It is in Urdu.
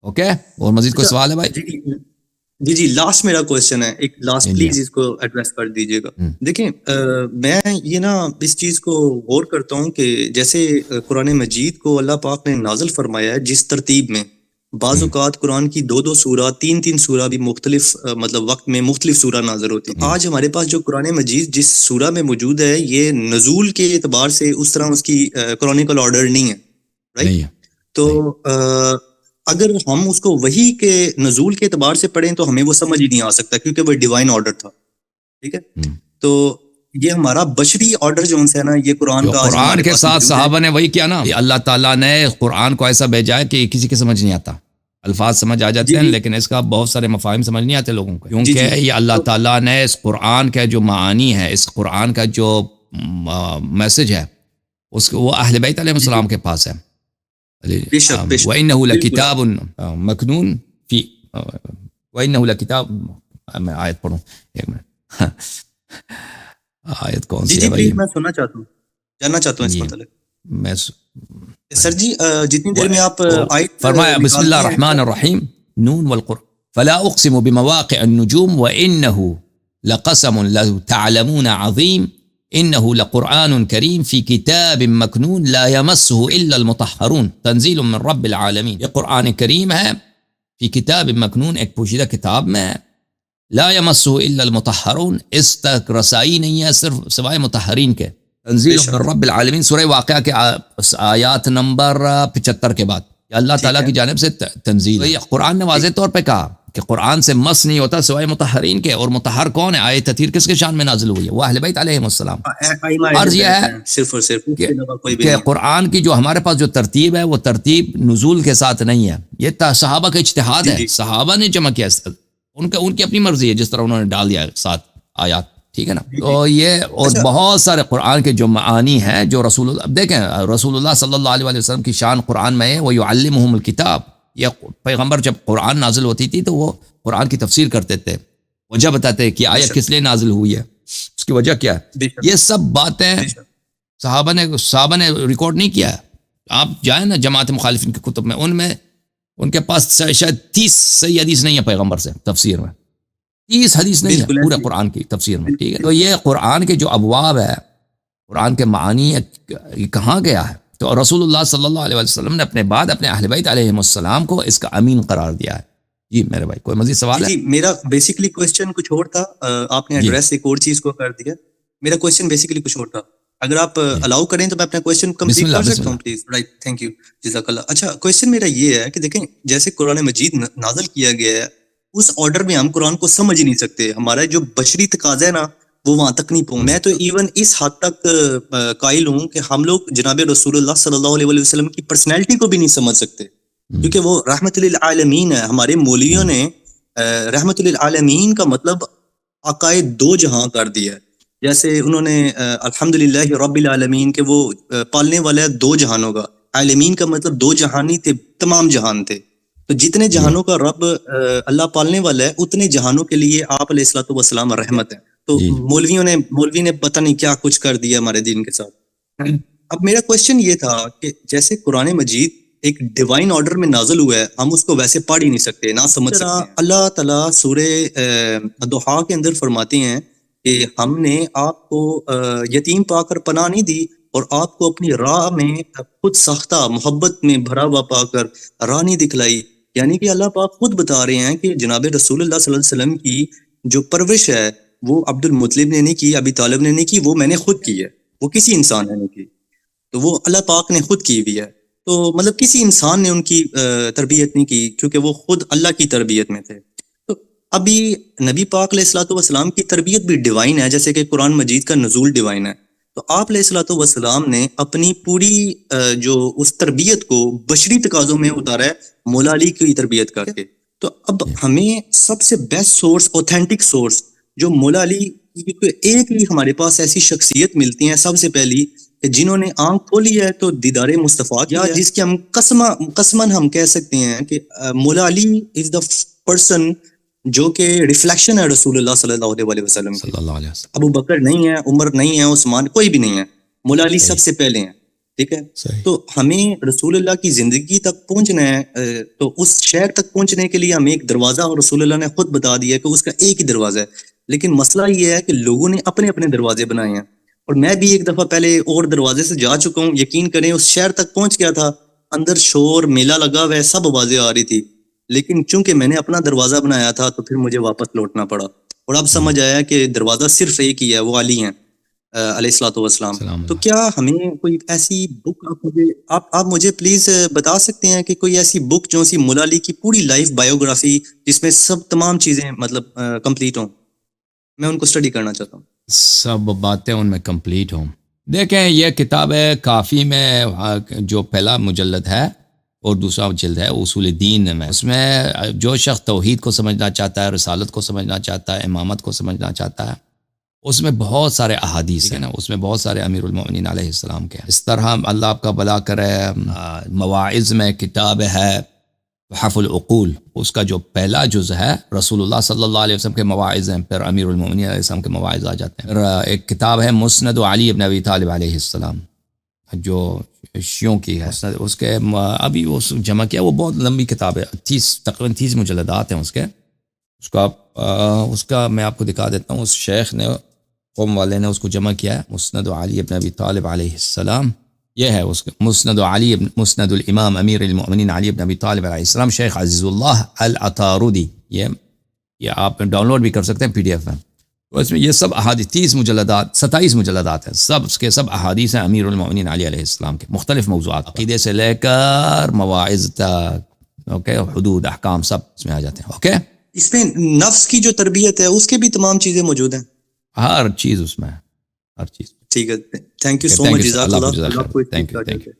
اوکے، اور مزید کوئی سوال ہے بھائی؟ جی لاسٹ میرا کوشچن ہے، ایک لاسٹ پلیز اس کو ایڈریس کر دیجیے گا. دیکھیں میں یہ نا اس چیز کو غور کرتا ہوں کہ جیسے قرآن مجید کو اللہ پاک نے نازل فرمایا ہے جس ترتیب میں، بعض اوقات قرآن کی 2 سورہ 3 سورہ بھی مختلف مطلب وقت میں مختلف سورہ نازل ہوتی ہیں. آج ہمارے پاس جو قرآن مجید جس سورہ میں موجود ہے، یہ نزول کے اعتبار سے اس طرح اس کی کرونیکل آرڈر نہیں ہے، رائٹ؟ تو اگر ہم اس کو وحی کے نزول کے اعتبار سے پڑھیں تو ہمیں وہ سمجھ ہی نہیں آ سکتا، کیونکہ وہ ڈیوائن آرڈر تھا. ٹھیک ہے، تو یہ ہمارا بشری آرڈر جو ہے نا، یہ قرآن کا قرآن کے ساتھ صحابہ نے وہی کیا نا، اللہ تعالیٰ نے قرآن کو ایسا بھیجا ہے کہ کسی کے سمجھ نہیں آتا. الفاظ سمجھ آ جاتے ہیں لیکن اس کا بہت سارے مفاہیم سمجھ نہیں آتے لوگوں کو، کیونکہ یہ اللہ تعالیٰ نے اس قرآن کا جو معانی ہے، اس قرآن کا جو میسج ہے، اس کو وہ اہل بیت علیہ السلام کے پاس ہے. وَإِنَّهُ لَكِتَابٌ مَكْنُونٌ فِي وَإِنَّهُ لَكِتَابٌ. میں آیت پڑھوں ایک منٹ، آیت کون سی ہے بھائی؟ میں سننا چاہتا ہوں، جاننا چاہتا ہوں اس متعلق. میں سر جی جتنی دیر میں آپ آیت فرمایا بسم اللہ الرحمن الرحیم نون والقرآن فلا اقسم بمواقع النجوم وإنه لقسم لو تعلمون عظیم انه لقرآن کریم فی کتاب مکنون لا یمسه الا المطہرون تنزیل من رب العالمین. یہ قرآن کریم ہے، فی کتاب مکنون، ایک پوشیدہ کتاب میں ہے، لا یمسه الا المطہرون، اس تک رسائی نہیں ہے صرف سوائے مطہرین کے. تنزیل من رب العالمین، سورہ واقعہ کے آیات نمبر 75 کے بعد اللہ تعالیٰ کی جانب سے تنزیل. قرآن نے واضح طور پہ کہا کہ قرآن سے مس نہیں ہوتا سوائے مطہرین کے، اور مطہر کون ہے؟ آیت تطہیر کس کے شان میں نازل ہوئی ہے؟ وہ اہل بیت علیہ السلام. عرض یہ ہے صرف اور صرف کہ قرآن کی جو ہمارے پاس جو ترتیب ہے، وہ ترتیب نزول کے ساتھ نہیں ہے، یہ صحابہ کا اجتہاد ہے. صحابہ نے جمع کیا، ان کی اپنی مرضی ہے، جس طرح انہوں نے ڈال دیا 7 آیات. ٹھیک ہے نا؟ تو یہ اور بہت سارے قرآن کے جو معانی ہیں جو رسول اللہ، دیکھیں رسول اللہ صلی اللہ علیہ وسلم کی شان قرآن میں ہے، وَيُعَلِّمُهُمُ الْكِتَابَ. یہ پیغمبر جب قرآن نازل ہوتی تھی تو وہ قرآن کی تفسیر کرتے تھے، وجہ بتاتے کہ آیت کس لیے نازل ہوئی ہے، اس کی وجہ کیا ہے. یہ سب باتیں صحابہ نے ریکارڈ نہیں کیا ہے. آپ جائیں نا جماعت مخالفین کے کتب میں ان کے پاس شاید 30 صحیح حدیث نہیں ہے پیغمبر سے تفسیر میں، 30 حدیث نہیں ہے پورے قرآن کی تفسیر میں. ٹھیک ہے، تو یہ قرآن کے جو ابواب ہے، قرآن کے معانی یہ کہاں گیا ہے؟ تو رسول اللہ صلی اللہ علیہ وسلم نے اپنے بعد اپنے اہل بیت علیہ السلام کو اس کا امین قرار دیا ہے. جی میرے بھائی کوئی مزید سوال ہے؟ جی میرا بیسیکلی کوسچن کچھ اور تھا، آپ نے ایڈریس ایک اور چیز کو کر دیا. میرا کوسچن بیسیکلی کچھ اور تھا، اگر آپ الاؤ کریں تو میں اپنا کوسچن کمپلیٹ کر سکتا ہوں پلیز. رائٹ، تھینک یو، جزاک اللہ. اچھا کوسچن میرا یہ ہے کہ دیکھیں جیسے قرآن مجید نازل کیا گیا ہے، اس آرڈر میں ہم قرآن کو سمجھ ہی نہیں سکتے. ہمارا جو بشری تقاضا ہے نا وہ وہاں تک نہیں پہنچ. میں تو ایون اس حد تک قائل ہوں کہ ہم لوگ جناب رسول اللہ صلی اللہ علیہ وسلم کی پرسنالٹی کو بھی نہیں سمجھ سکتے، کیونکہ وہ رحمت للعالمین ہے. ہمارے مولویوں نے رحمت للعالمین کا مطلب عقائد 2 جہاں کر دیا ہے. جیسے انہوں نے الحمدللہ رب العالمین کہ وہ پالنے والا ہے 2 جہانوں کا. عالمین کا مطلب 2 جہان ہی تھے، تمام جہان تھے. تو جتنے جہانوں کا رب اللہ پالنے والا ہے، اتنے جہانوں کے لیے آپ علیہ الصلوۃ والسلام رحمت ہے. تو مولوی نے پتہ نہیں کیا کچھ کر دیا ہمارے دین کے ساتھ. اب میرا کوسچن یہ تھا کہ جیسے قرآن مجید ایک ڈیوائن آرڈر میں نازل ہوا ہے، ہم اس کو ویسے پڑھ ہی نہیں سکتے، نہ سمجھ سکتے. اللہ تعالیٰ سورہ ضحیٰ کے اندر فرماتے ہیں کہ ہم نے آپ کو یتیم پا کر پناہ نہیں دی، اور آپ کو اپنی راہ میں خود ساختہ محبت میں بھرا ہوا پا کر راہ نہیں دکھلائی. یعنی کہ اللہ پاک خود بتا رہے ہیں کہ جناب رسول اللہ صلی اللہ علیہ وسلم کی جو پرورش ہے وہ عبد المطلب نے نہیں کی، ابی طالب نے نہیں کی، وہ میں نے خود کی ہے. وہ کسی انسان نے نہیں کی، تو وہ اللہ پاک نے خود کی ہوئی ہے. تو مطلب کسی انسان نے ان کی تربیت نہیں کی، کیونکہ وہ خود اللہ کی تربیت میں تھے. تو ابھی نبی پاک علیہ الصلوۃ والسلام کی تربیت بھی ڈیوائن ہے، جیسے کہ قرآن مجید کا نزول ڈیوائن ہے. تو آپ علیہ الصلوۃ والسلام نے اپنی پوری جو اس تربیت کو بشری تقاضوں میں اتارا ہے مولا علی کی تربیت کر کے. تو اب ہمیں سب سے بیسٹ سورس، اوتھینٹک سورس جو مولا علی، ایک ہی ہمارے پاس ایسی شخصیت ملتی ہیں سب سے پہلی کہ جنہوں نے آنکھ کھولی ہے تو دیدار مصطفیٰ کیا، جس کے ہم قسماً ہم کہہ سکتے ہیں کہ مولا علی از دا پرسن جو کہ ریفلیکشن ہے رسول اللہ صلی اللہ علیہ وسلم کی. ابو بکر نہیں ہے، عمر نہیں ہے، عثمان کوئی بھی نہیں ہے، مولا علی سب سے پہلے ہیں. ٹھیک ہے. صحیح. تو ہمیں رسول اللہ کی زندگی تک پہنچنا ہے، تو اس شہر تک پہنچنے کے لیے ہمیں ایک دروازہ، اور رسول اللہ نے خود بتا دیا کہ اس کا ایک ہی دروازہ ہے. لیکن مسئلہ یہ ہے کہ لوگوں نے اپنے اپنے دروازے بنائے ہیں، اور میں بھی ایک دفعہ پہلے اور دروازے سے جا چکا ہوں. یقین کریں اس شہر تک پہنچ گیا تھا، اندر شور، میلہ لگا ہوا ہے، سب آوازیں آ رہی تھی، لیکن چونکہ میں نے اپنا دروازہ بنایا تھا تو پھر مجھے واپس لوٹنا پڑا. اور اب سمجھ آیا کہ دروازہ صرف ایک ہی ہے، وہ علی ہیں علیہ الصلوۃ والسلام. سلام تو اللہ. کیا ہمیں کوئی ایسی بک آپ مجھے پلیز بتا سکتے ہیں کہ کوئی ایسی بک جو سی مولا علی کی پوری لائف بایوگرافی، جس میں سب تمام چیزیں مطلب کمپلیٹ ہوں؟ میں ان کو اسٹڈی کرنا چاہتا ہوں. سب باتیں ان میں کمپلیٹ ہوں. دیکھیں یہ کتاب ہے کافی میں، جو پہلا مجلد ہے اور دوسرا جلد ہے اصول دین میں. اس میں جو شخص توحید کو سمجھنا چاہتا ہے، رسالت کو سمجھنا چاہتا ہے، امامت کو سمجھنا چاہتا ہے، اس میں بہت سارے احادیث ہیں نا، اس میں بہت سارے امیر المؤمنین علیہ السلام کے. اس طرح اللہ آپ کا بھلا کرے، مواعظ میں کتاب ہے تحف العقول، اس کا جو پہلا جز ہے رسول اللہ صلی اللہ علیہ وسلم کے مواعظ ہیں، پھر امیر المؤمنین علیہ السلام کے مواعظ آ جاتے ہیں. پھر ایک کتاب ہے مسند علی ابن ابی طالب علیہ السلام، جو شیعوں کی ہے. اس کے ابھی اس جمع کیا، وہ بہت لمبی کتاب ہے، تقریباً 30 مجلدات ہیں اس کے. اس کا میں آپ کو دکھا دیتا ہوں. اس شیخ نے، قوم والے نے اس کو جمع کیا ہے، مسند علی ابن ابی طالب علیہ السلام. یہ ہے اس کا مسند علی، مسند الامام امیر المؤمنین علی ابن ابی طالب علیہ السلام، شیخ عزیز اللہ العطاردی. یہ آپ ڈاؤن لوڈ بھی کر سکتے ہیں PDF میں. تو اس میں یہ سب احادیث 30 مجلدات، 27 مجلدات ہیں، سب اس کے سب احادیث ہیں امیر المؤمنین علی علیہ السلام کے، مختلف موضوعات، عقیدے سے لے کر مواعظ تک، اوکے، حدود، احکام، سب اس میں آ جاتے ہیں. اوکے، اس میں نفس کی جو تربیت ہے اس کے بھی تمام چیزیں موجود ہیں، ہر چیز اس میں ہے، ہر چیز. ٹھیک ہے. Thank you so thank much, you, جزاک اللہ اللہ. کو جزاک اللہ خیر. کو اس تھینک چیز یو، کا تھینک یو. اجر دے.